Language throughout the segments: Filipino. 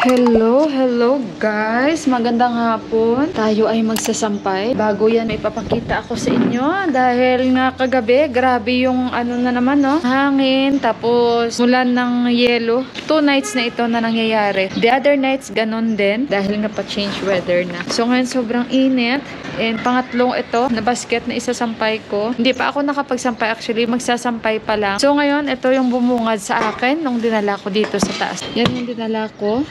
Hello guys! Magandang hapon. Tayo ay magsasampay. Bago yan, may papakita ako sa inyo. Dahil nga kagabi, grabe yung ano na naman, no? Hangin, tapos mulan ng yelo. 2 nights na ito na nangyayari. The other nights, ganun din. Dahil nga pa-change weather na. So ngayon, sobrang init. And pangatlong ito, na basket na isasampay ko. Hindi pa ako nakapagsampay actually. Magsasampay pa lang. So ngayon, ito yung bumungad sa akin nung dinala ko dito sa taas. Yan yung dinala ko.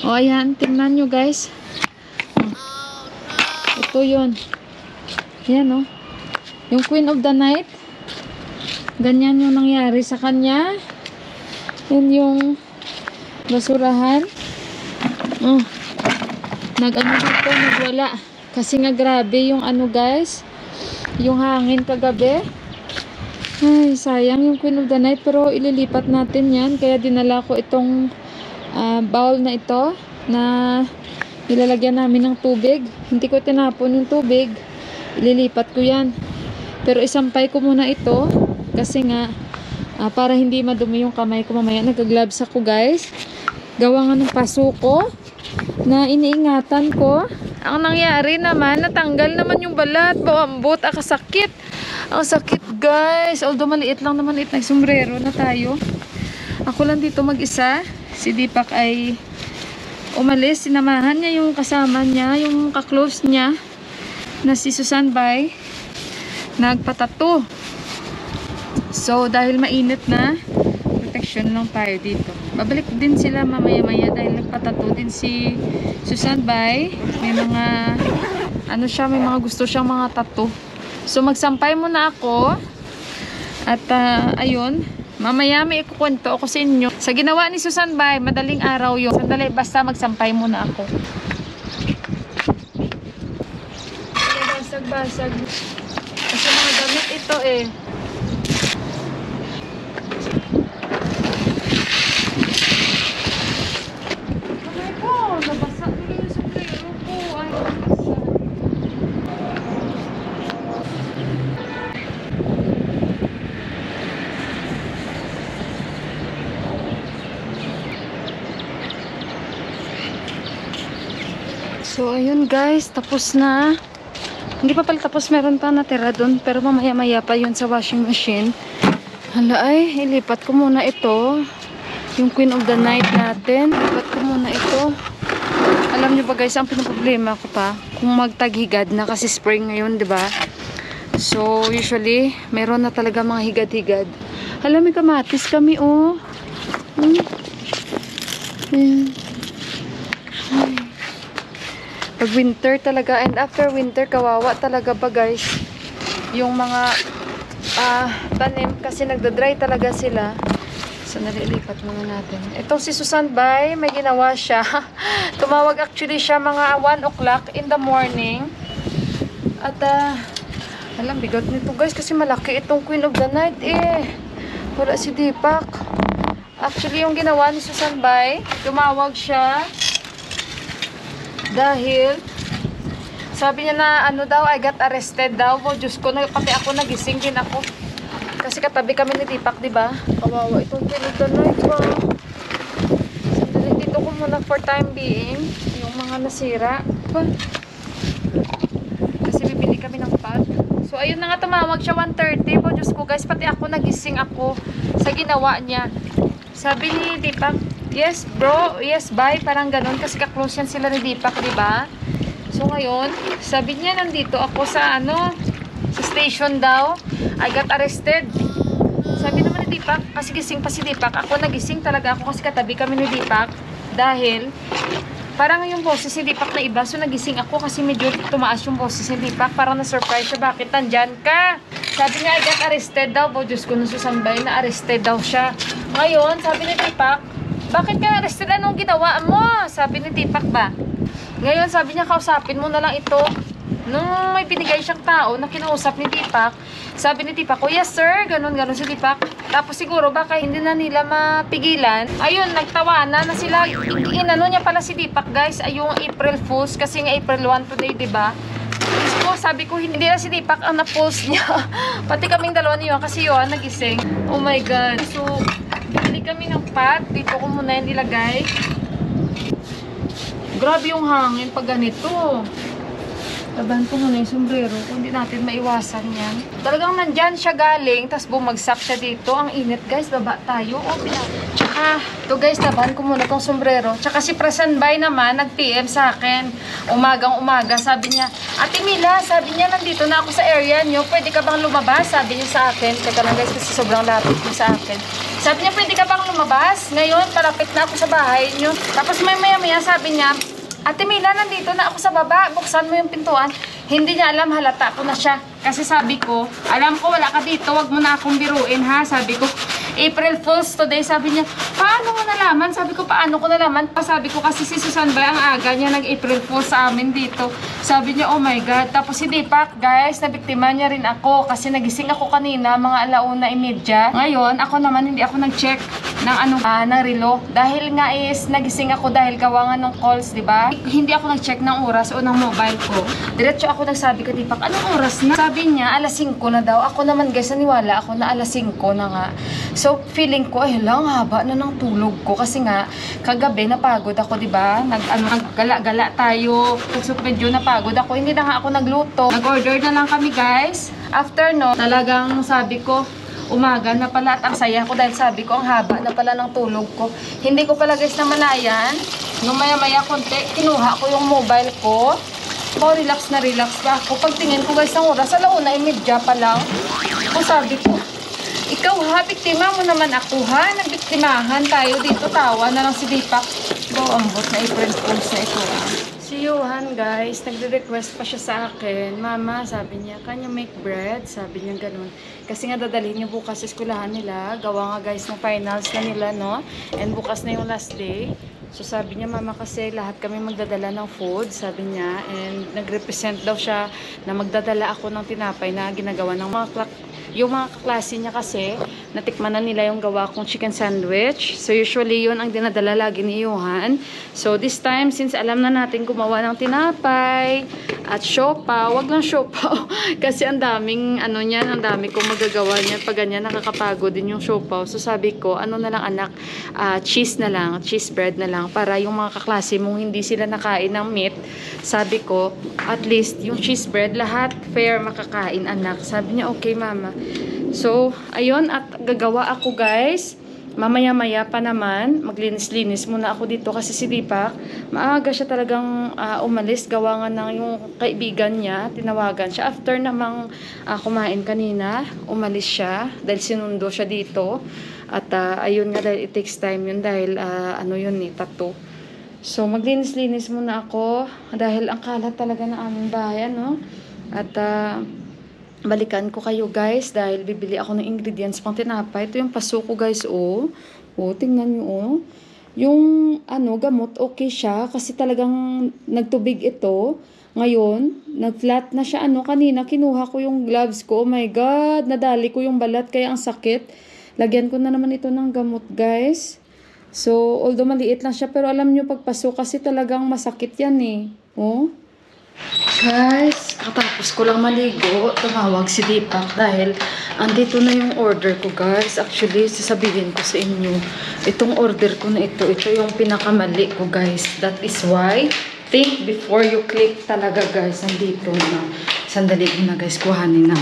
O, ayan. Tingnan nyo, guys. Ito yun. Ayan, o. Yung Queen of the Night. Ganyan yung nangyari sa kanya. Yan yung basurahan. Nag-ano dito, nagwala. Kasi nga grabe yung ano, guys. Yung hangin kagabi. Ay, sayang yung Queen of the Night. Pero ililipat natin yan. Kaya dinala ko itong bowl na ito na nilalagyan namin ng tubig. Hindi ko tinapon yung tubig, ililipat ko yan, pero isampay ko muna ito kasi nga para hindi madumi yung kamay ko mamaya. Nagka-gloves ako, guys. Gawa nga ng pasuko na iniingatan ko. Ang nangyari naman, natanggal naman yung balat, bawambot, akasakit. Ang sakit, guys. Although maliit lang naman, nagsombrero na tayo. Ako lang dito mag-isa. Si Deepak ay umalis. Sinamahan niya yung kasama niya, yung kaklose niya na si Susan Bay. Nagpatato. So, dahil mainit na, protection lang tayo dito. Babalik din sila mamaya-maya dahil nagpatato din si Susan Bay. May mga, ano siya, may mga gusto siyang mga tattoo. So, magsampay muna ako. At, ayun. Mamaya may ikukwento ako sa inyo. Sa ginawa ni Susan Bay, madaling araw yun. Sandali, basta magsampay muna ako. Basag-basag. Kasi mga damit ito eh. Kamay ko, nabasa nila yung sombrero ko. Ay, nabasa. So, ayun guys, tapos na. Hindi pa pala tapos, meron pa natira doon. Pero mamaya-maya pa yun sa washing machine. Hala ay, ilipat ko muna ito. Yung Queen of the Night natin. Ilipat ko muna ito. Alam nyo ba guys, ang pinaproblema ko pa, kung magtaghigad na kasi spring ngayon, di ba? So, usually, meron na talaga mga higad-higad. Alam, may kamatis kami, oh. Ayan. Pag winter talaga, and after winter, kawawa talaga ba guys yung mga tanim kasi nagda-dry talaga sila. So nalilipat muna natin. Ito si Susan Bay, may ginawa siya. Tumawag actually siya mga 1 o'clock in the morning. At alam, bigat nito guys kasi malaki itong Queen of the Night eh. Wala si Deepak. Actually yung ginawa ni Susan Bay, tumawag siya dahil sabi niya na ano daw, I got arrested daw. Oh, Diyos ko, pati ako nagising din ako. Kasi katabi kami ni Deepak, di ba? Kawawa itong Queen of the Night. Wow. Sandali, dito ko muna for time being yung mga nasira. Kasi bibili kami ng pot. So, ayun na nga, tumawag siya 1:30. Oh, Diyos ko, guys, pati ako nagising ako sa ginawa niya. Sabi ni Deepak, yes bro, yes bye, parang ganun kasi ka-close yan sila ni Deepak, di ba? So ngayon, sabi niya nandito ako sa ano, sa station daw. I got arrested. Sabi naman ni Deepak, kasi gising pa si Deepak. Ako nagising talaga ako kasi katabi kami ni Deepak dahil parang yung boses ni Deepak na iba. So nagising ako kasi medyo tumaas yung boses ni Deepak. Parang na-surprise siya, bakit nandyan ka? Sabi niya, I got arrested daw. Oh, Diyos ko, nasusambay na arrested daw siya. Ngayon, sabi ni Deepak, bakit ka arrested? Anong ginawa mo? Sabi ni Deepak ba? Ngayon, sabi niya, kausapin mo na lang ito. Nung may binigay siyang tao na kinausap ni Deepak, sabi ni Deepak, oh yes sir, ganun si Deepak. Tapos siguro baka hindi na nila mapigilan. Ayun, nagtawanan na sila. Inano niya pala si Deepak guys, ay yung April Fools, kasi nga April 1 today, diba? So, sabi ko, hindi na si Deepak ang na-post niya. Pati kaming dalawa niyo kasi yun, nagising. Oh my God. So, bili kami ng pot. Dito ko muna yung ilagay. Grabe yung hangin pag ganito. Laban ko muna yung sombrero kung hindi natin maiwasan yan. Talagang nandyan siya galing, tapos bumagsak siya dito. Ang init guys, baba tayo. Tsaka, to guys, laban ko muna tong sombrero. Tsaka si Prasanbay naman, nag-PM sa akin. Umagang-umaga, sabi niya, Ate Mila, sabi niya, nandito na ako sa area niyo. Pwede ka bang lumabas? Sabi niya sa akin. Teka lang guys, kasi sobrang lapit niya sa akin. Sabi niya, pwede ka bang lumabas? Ngayon, palapit na ako sa bahay niyo. Tapos may maya-maya sabi niya, Ate Mila, nandito na ako sa baba. Buksan mo yung pintuan. Hindi niya alam, halata ko na siya. Kasi sabi ko, alam ko wala ka dito, wag mo na akong biruin ha. Sabi ko, April Fools today. Sabi niya, paano mo nalaman? Sabi ko, paano ko nalaman? Sabi ko, kasi si Susan ba, ang aga niya nag-April Fools sa amin dito. Sabi niya, oh my God. Tapos si Deepak, guys, nabiktima niya rin ako. Kasi nagising ako kanina, mga 1:30. Ngayon, ako naman, hindi ako nag-check ng ng relo. Dahil nga is, nagising ako dahil gawa nga ng calls, di ba? Hindi ako nag-check ng oras o ng mobile ko. Diretso ako nagsabi ko, Deepak, anong oras na? Sabi niya, 5:00 na daw. Ako naman, guys, naniwala ako na 5:00 na nga. So, feeling ko, lang, haba na ng tulog ko. Kasi nga, kagabi, napagod ako, di ba? Naggala-gala tayo. So, medyo napagod ako. Hindi na nga ako nagluto. Nag-order na lang kami, guys. After, no, talagang sabi ko, umaga na pala at ang saya ko dahil sabi ko, ang haba na pala ng tulog ko. Hindi ko pala, guys, namalayan. Nung maya-maya konti, kinuha ko yung mobile ko. Oh, relax na relax pa ako. Pagtingin ko, guys, ang oras, 1:30 pa lang. Kung sabi ko, ikaw ha, biktima mo naman ako ha. Nagbiktimahan tayo dito. Tawa na lang si Deepak. Ambot na April Fools na ito ha. Si Johan guys, nagre-request pa siya sa akin. Mama, sabi niya, can you make bread? Sabi niya ganun. Kasi nga dadalhin niya bukas sa eskwelahan nila. Gawa nga guys ng finals na nila, no? And bukas na yung last day. So sabi niya, mama, kasi lahat kami magdadala ng food, sabi niya. And nag-represent daw siya na magdadala ako ng tinapay na ginagawa ng yung mga kaklase niya kasi, natikman na nila yung gawa kong chicken sandwich. So usually yun ang dinadala lagi ni Johan. So this time, since alam na natin gumawa ng tinapay at siopaw, wag lang siopaw. Kasi ang daming, niyan, ang dami kong magagawa niyan. Pag ganyan, nakakapagod din yung siopaw. So sabi ko, na lang anak, cheese na lang, cheese bread na lang. Para yung mga kaklase mong hindi sila nakain ng meat, sabi ko, at least yung cheese bread, lahat fair makakain anak. Sabi niya, okay mama. So, ayun, at gagawa ako guys. Mamaya-maya pa naman, maglinis-linis muna ako dito kasi si Deepak, maaga siya talagang umalis. Gawa nga ng yung kaibigan niya, tinawagan siya. After namang kumain kanina, umalis siya dahil sinundo siya dito. At ayun nga, dahil it takes time yun dahil tattoo. So, maglinis-linis muna ako dahil ang kalat talaga ng aming bahay, At balikan ko kayo guys dahil bibili ako ng ingredients pang tinapay. Ito yung paso ko guys, tingnan nyo, yung gamot okay siya kasi talagang nagtubig ito. Ngayon nag-flat na siya. Kanina kinuha ko yung gloves ko, oh my god, nadali ko yung balat kaya ang sakit. Lagyan ko na naman ito ng gamot guys. So although maliit lang siya, pero alam nyo pagpaso kasi talagang masakit yan Guys, katapos ko lang maligo, tumawag si Deepak dahil andito na yung order ko guys. Actually, sasabihin ko sa inyo, itong order ko na ito yung pinakamali ko guys. That is why, think before you click talaga guys. Andito na. Sandali ko na guys, kuhanin na.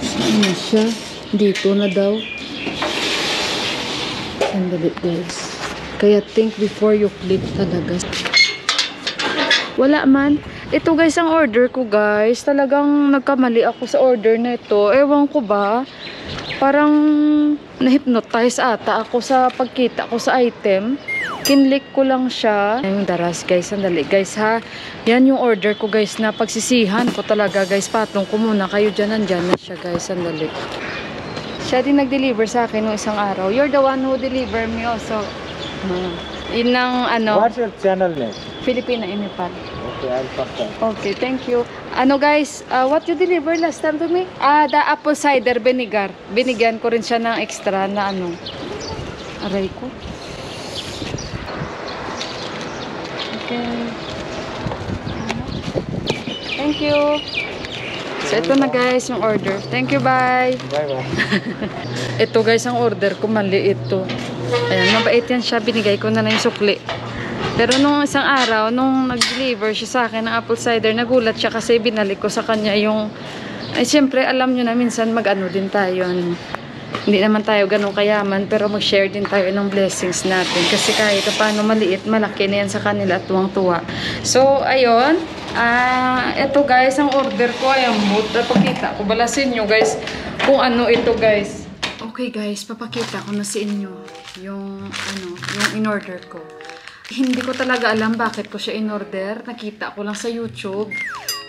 Saan na siya? Dito na daw. Sandali guys. Kaya think before you click talaga. Wala man. Ito guys ang order ko guys. Talagang nagkamali ako sa order na ito. Ewan ko ba. Parang na-hypnotize ata ako sa pagkita ko sa item. Kinlik ko lang siya. Yung daras guys. Sandali guys ha. Yan yung order ko guys na pagsisihan ko talaga guys. Patong ko muna kayo dyan. Nandyan na siya guys. Sandali. Siya din nag-deliver sa akin nung isang araw. You're the one who deliver me also. Yun ang What's your channel name? Filipina Inipal. Okay, I'll pass that. Okay, thank you. Guys, what you delivered last time to me? The apple cider vinegar. Binigyan ko rin siya ng extra na aray ko. Okay. Thank you. So, ito na guys yung order. Thank you, bye. Bye-bye. Ito guys ang order ko, mali ito. Ayan, mabait yan siya. Binigay ko na yung sukli. Pero nung isang araw, nung nag-deliver siya sa akin ng apple cider, nagulat siya kasi binalik ko sa kanya yung... siyempre, alam nyo na minsan mag-ano din tayo. Hindi naman tayo ganun kayaman, pero mag-share din tayo ng blessings natin. Kasi kahit paano maliit, malaki na yan sa kanila at tuwang-tuwa. So, ayun. Ito guys, ang order ko ay ang boot. Papakita ko bala sa inyo guys kung ano ito guys. Okay guys, papakita ko na sa inyo yung in-order ko. Hindi ko talaga alam bakit ko siya in-order. Nakita ko lang sa YouTube.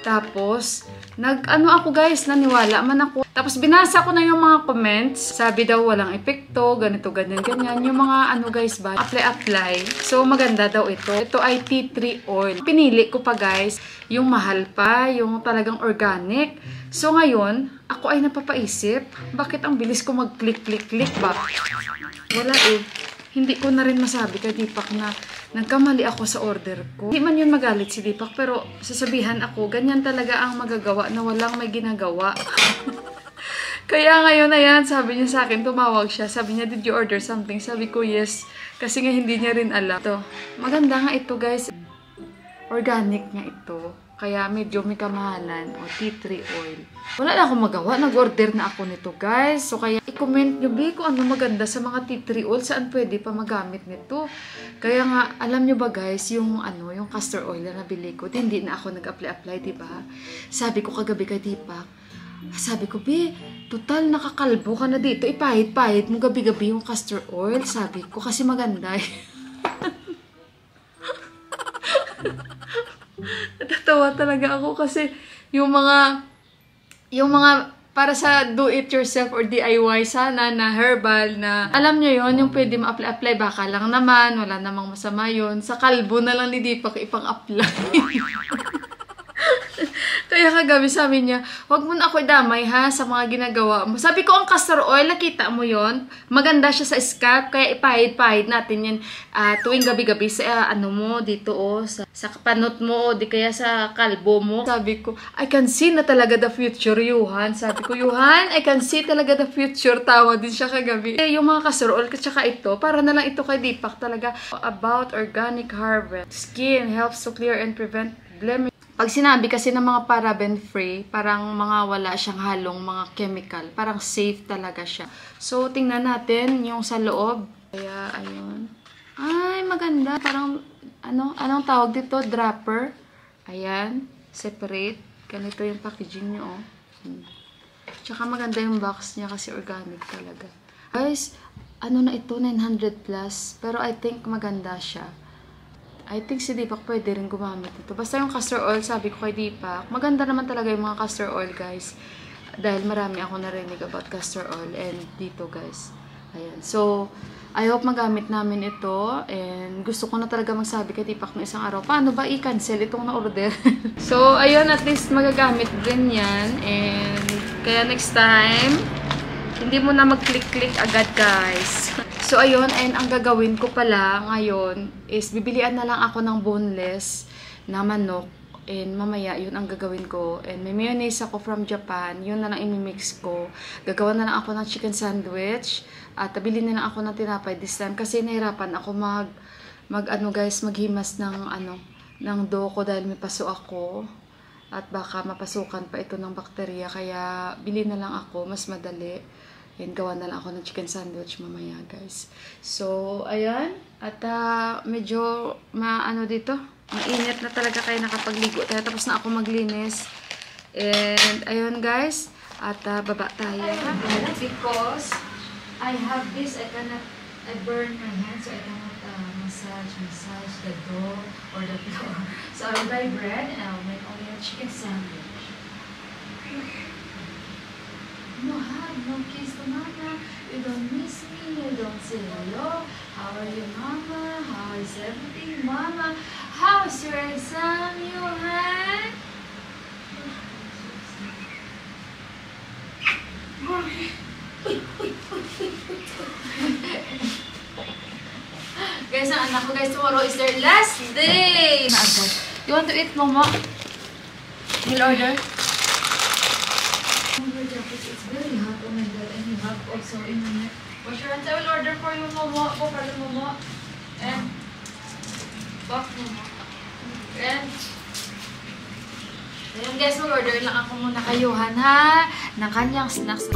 Tapos, ako guys, naniwala man ako. Tapos, binasa ko na yung mga comments. Sabi daw, walang epekto, ganito, ganyan, ganyan. Yung mga guys ba, apply. So, maganda daw ito. Ito ay tea tree oil. Pinili ko pa guys, yung mahal pa, yung talagang organic. So, ngayon, ako ay napapaisip, bakit ang bilis ko mag-click ba? Wala eh. Hindi ko na rin masabi kay Deepak na nagkamali ako sa order ko. Hindi man yun magalit si Deepak, pero sasabihan ako, ganyan talaga ang magagawa na walang may ginagawa. Kaya ngayon na yan, sabi niya sa akin, tumawag siya. Sabi niya, did you order something? Sabi ko, yes. Kasi nga hindi niya rin alam. Ito, maganda nga ito guys. Organic nga ito. Kaya medyo may kamahalan. O, tea tree oil. Wala na akong magawa. Nag-order na ako nito guys. So kaya i-comment nyo ba kung ano maganda sa mga tea tree oil. Saan pwede pa magamit nito. Kaya nga, alam nyo ba guys, yung castor oil na nabili ko. Hindi na ako nag-apply, diba? Sabi ko kagabi kay Deepak. Sabi ko, total nakakalbo ka na dito. Ipahit-pahit mo gabi-gabi yung castor oil. Sabi ko, kasi maganda eh. Natatawa talaga ako kasi yung mga para sa do it yourself or DIY sana na herbal na alam nyo yon yung pwede ma-apply baka lang naman, wala namang masama yon. Sa kalbo na lang ni Deepak ipang-apply. Kaya kagabi sabi niya, wag mo na ako damay ha sa mga ginagawa mo. Sabi ko, ang castor oil, nakita mo yon, maganda siya sa scalp, kaya ipahid-pahid natin yan tuwing gabi-gabi sa mo dito sa panot mo o di kaya sa kalbo mo. Sabi ko, I can see na talaga the future, Yuhan. Sabi ko, Yuhan, I can see talaga the future. Tawa din siya kagabi. Yung mga castor oil, tsaka ito, para na lang ito kay Deepak talaga. About organic harvest. Skin helps to clear and prevent blemish. Pag sinabi kasi ng mga paraben-free, parang mga wala siyang halong mga chemical. Parang safe talaga siya. So, tingnan natin yung sa loob. Kaya, ayun. Ay, maganda. Parang, anong tawag dito? Dropper. Ayan. Separate. Ganito yung packaging niyo, oh. Tsaka maganda yung box niya kasi organic talaga. Guys, na ito? 900 plus. Pero I think maganda siya. I think si Deepak pwede rin gumamit ito. Basta yung castor oil, sabi ko kay Deepak, maganda naman talaga yung mga castor oil, guys. Dahil marami ako narinig about castor oil. And dito, guys. Ayan. So, I hope magamit namin ito. And gusto ko na talaga magsabi kay Deepak ng isang araw, paano ba i-cancel itong na-order? So, ayun, at least magagamit din yan. And kaya next time, hindi mo na mag-click-click agad, guys. So, ayun, and ang gagawin ko pala ngayon is bibilian na lang ako ng boneless na manok. And mamaya, yun ang gagawin ko. And may mayonnaise ako from Japan. Yun na lang imimix ko. Gagawa na lang ako ng chicken sandwich. At bilhin na lang ako ng tinapay this time. Kasi nahirapan ako maghimas ng dough ko dahil may paso ako. At baka mapasukan pa ito ng bakterya. Kaya bilhin na lang ako. Mas madali. And gawa na lang ako ng chicken sandwich mamaya, guys. So, ayan. At medyo dito. Mainit na talaga kayo nakapagligo tayo. Tapos na ako maglinis. And, ayun, guys. At baba tayo. Because I have this. I burn my hands. So, I cannot massage the dough or the flour. So, I will buy bread and I will make only a chicken sandwich. No hug, no kiss to mama. You don't miss me. You don't say hello. How are you, mama? How is everything, mama? How's your exam, Yuhan? Guys, ang anak ko guys, tomorrow is their last day. You want to eat, Momo? You'll order? It's very hot, oh my god, and you have also in a minute. Wash your hands. I will order for you, Momo. Go for the Momo. And box. Guys, mag-order lang ako muna kayuhan ha ng kanyang snacks.